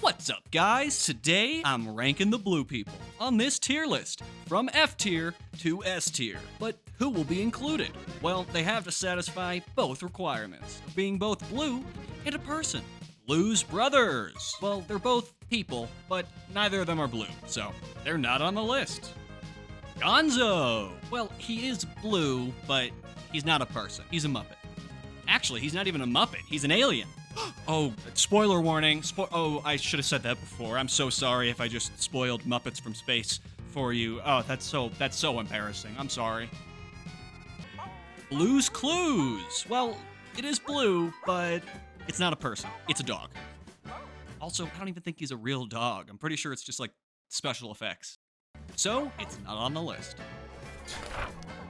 What's up, guys? Today, I'm ranking the blue people on this tier list, from F tier to S tier. But who will be included? Well, they have to satisfy both requirements, being both blue and a person. Blue's brothers. Well, they're both people, but neither of them are blue, so they're not on the list. Gonzo. Well, he is blue, but he's not a person. He's a Muppet. Actually, he's not even a Muppet. He's an alien. Oh, spoiler warning. I should have said that before. I'm so sorry if I just spoiled Muppets from Space for you. Oh, that's so embarrassing. I'm sorry. Blue's Clues. Well, it is blue, but it's not a person. It's a dog. Also, I don't even think he's a real dog. I'm pretty sure it's just like special effects. So, it's not on the list.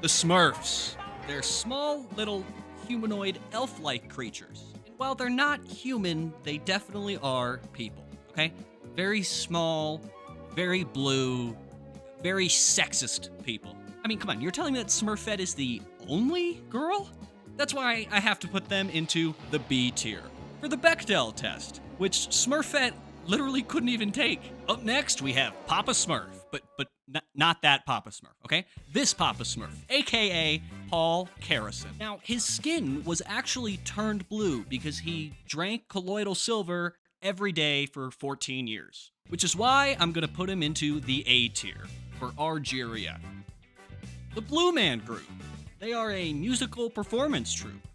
The Smurfs. They're small, little, humanoid, elf-like creatures. And while they're not human, they definitely are people, okay? Very small, very blue, very sexist people. I mean, come on, you're telling me that Smurfette is the only girl? That's why I have to put them into the B tier for the Bechdel test, which Smurfette literally couldn't even take. Up next, we have Papa Smurf, but not that Papa Smurf, okay? This Papa Smurf, aka Paul Carrison. Now, his skin was actually turned blue because he drank colloidal silver every day for 14 years, which is why I'm gonna put him into the A tier for Argeria. The Blue Man Group. They are a musical performance troupe,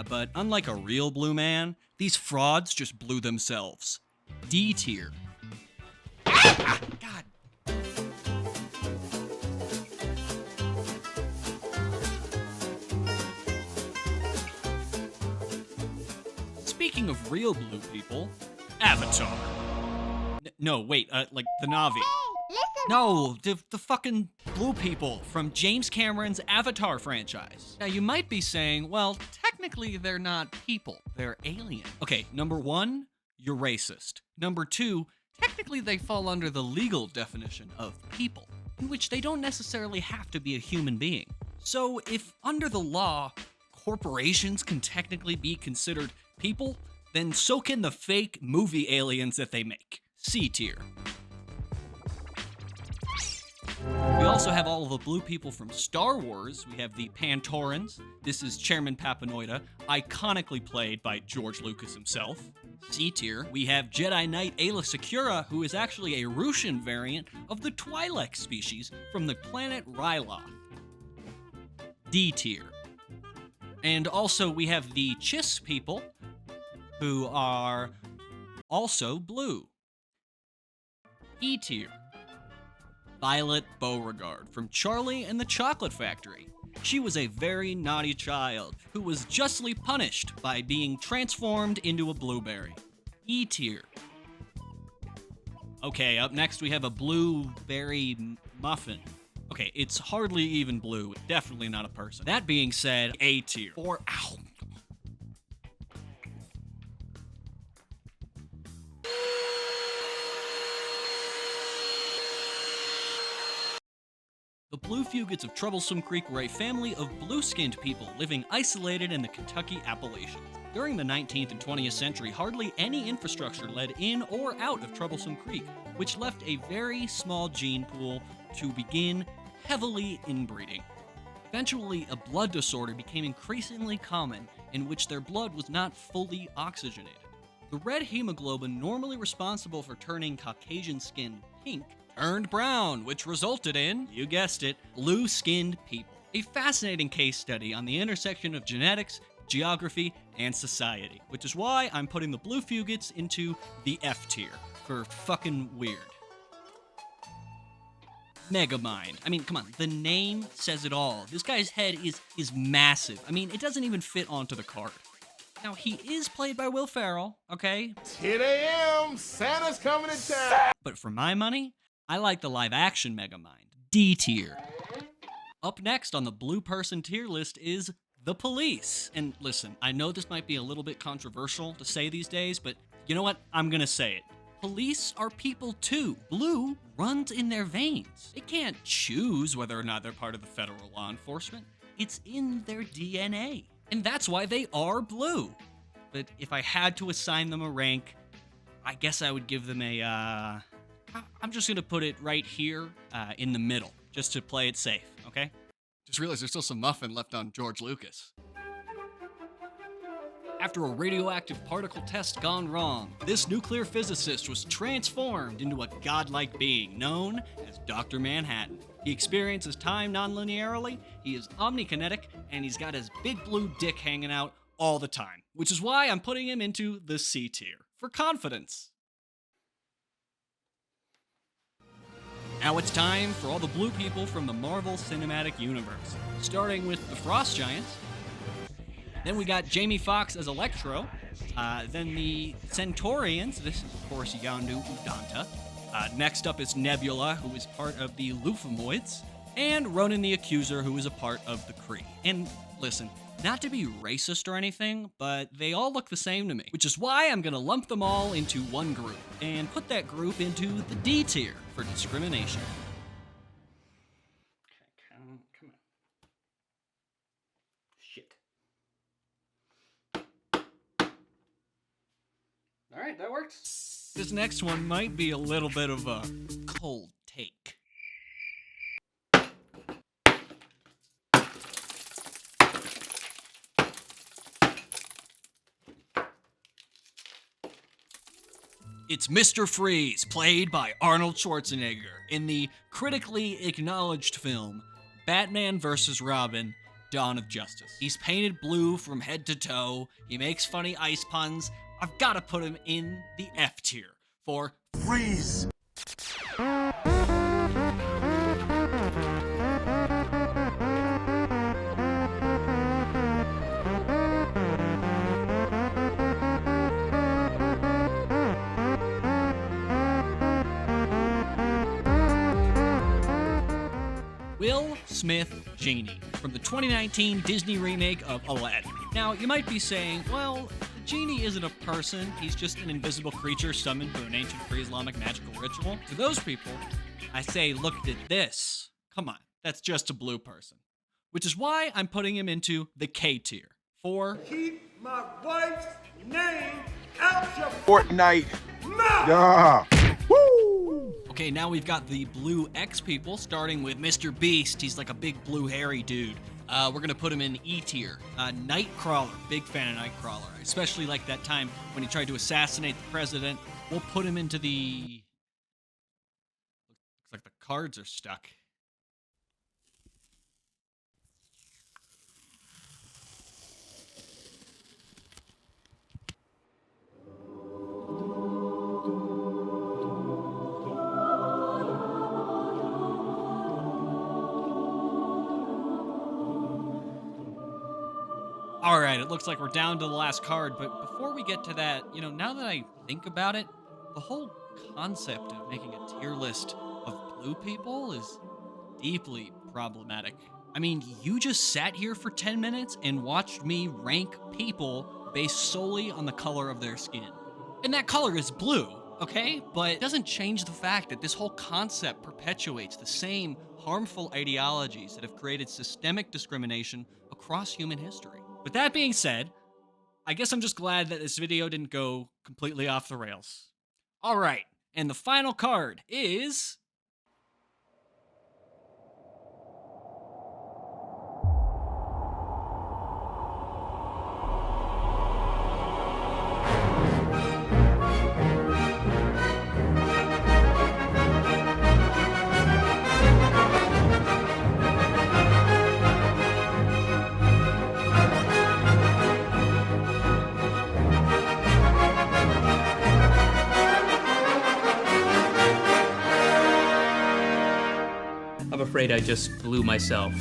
but unlike a real blue man, these frauds just blew themselves. D tier. God. Speaking of real blue people, Avatar. No, wait, like the Na'vi. Listen. No, the fucking blue people from James Cameron's Avatar franchise. Now, you might be saying, well, technically they're not people, they're alien. Okay, number one, you're racist. Number two, technically they fall under the legal definition of people, in which they don't necessarily have to be a human being. So if under the law, corporations can technically be considered people, then so can the fake movie aliens that they make. C tier. We also have all of the blue people from Star Wars. We have the Pantorans. This is Chairman Papanoida, iconically played by George Lucas himself. C tier, we have Jedi Knight Aayla Secura, who is actually a Russian variant of the Twi'lek species from the planet Ryloth. D tier. And also we have the Chiss people, who are also blue. E tier. Violet Beauregard from Charlie and the Chocolate Factory. She was a very naughty child who was justly punished by being transformed into a blueberry. E tier. Okay, up next we have a blueberry muffin. Okay, it's hardly even blue, definitely not a person. That being said, A tier. Ow. The Blue Fugits of Troublesome Creek were a family of blue-skinned people living isolated in the Kentucky Appalachians. During the 19th and 20th century, hardly any infrastructure led in or out of Troublesome Creek, which left a very small gene pool to begin heavily inbreeding. Eventually, a blood disorder became increasingly common in which their blood was not fully oxygenated. The red hemoglobin, normally responsible for turning Caucasian skin pink, turned brown, which resulted in, you guessed it, blue-skinned people. A fascinating case study on the intersection of genetics, geography, and society, which is why I'm putting the Blue Fugits into the F tier for fucking weird. Megamind. I mean, come on, the name says it all. This guy's head is massive. I mean, it doesn't even fit onto the card. Now, he is played by Will Ferrell, okay? 10 a.m., Santa's coming to town. But for my money, I like the live-action Megamind. D tier. Up next on the blue person tier list is the police. And listen, I know this might be a little bit controversial to say these days, but you know what? I'm gonna say it. Police are people too. Blue runs in their veins. They can't choose whether or not they're part of the federal law enforcement. It's in their DNA. And that's why they are blue. But if I had to assign them a rank, I guess I would give them a, I'm just gonna put it right here in the middle, just to play it safe, okay? Just realized there's still some muffin left on George Lucas. After a radioactive particle test gone wrong, this nuclear physicist was transformed into a godlike being known as Dr. Manhattan. He experiences time non-linearly, he is omnikinetic, and he's got his big blue dick hanging out all the time, which is why I'm putting him into the C tier, for confidence. Now it's time for all the blue people from the Marvel Cinematic Universe, starting with the Frost Giants. Then we got Jamie Foxx as Electro. Then the Centaurians. This is, of course, Yondu Udanta. Next up is Nebula, who is part of the Lufamoids. And Ronan the Accuser, who is a part of the Kree. And listen, not to be racist or anything, but they all look the same to me. Which is why I'm going to lump them all into one group. And put that group into the D tier for discrimination. Okay, come on. Shit. All right, that works. This next one might be a little bit of a cold take. It's Mr. Freeze, played by Arnold Schwarzenegger, in the critically acknowledged film Batman vs. Robin, Dawn of Justice. He's painted blue from head to toe, he makes funny ice puns. I've got to put him in the F tier for Freeze. Will Smith Genie from the 2019 Disney remake of Aladdin. Now, you might be saying, well, the genie isn't a person, he's just an invisible creature summoned through an ancient pre-Islamic magical ritual. To those people, I say, look at this. Come on, that's just a blue person. Which is why I'm putting him into the K tier for Keep my wife's name out your Fortnite. mouth! Yeah. Okay, now we've got the blue X people, starting with Mr. Beast. He's like a big blue hairy dude. We're gonna put him in E tier. Nightcrawler, big fan of Nightcrawler. I especially like that time when he tried to assassinate the president. We'll put him into the... Looks like the cards are stuck. All right, it looks like we're down to the last card, but before we get to that, now that I think about it, the whole concept of making a tier list of blue people is deeply problematic. I mean, you just sat here for 10 minutes and watched me rank people based solely on the color of their skin. And that color is blue, okay? But it doesn't change the fact that this whole concept perpetuates the same harmful ideologies that have created systemic discrimination across human history. With that being said, I guess I'm just glad that this video didn't go completely off the rails. All right, and the final card is... I'm afraid I just blew myself.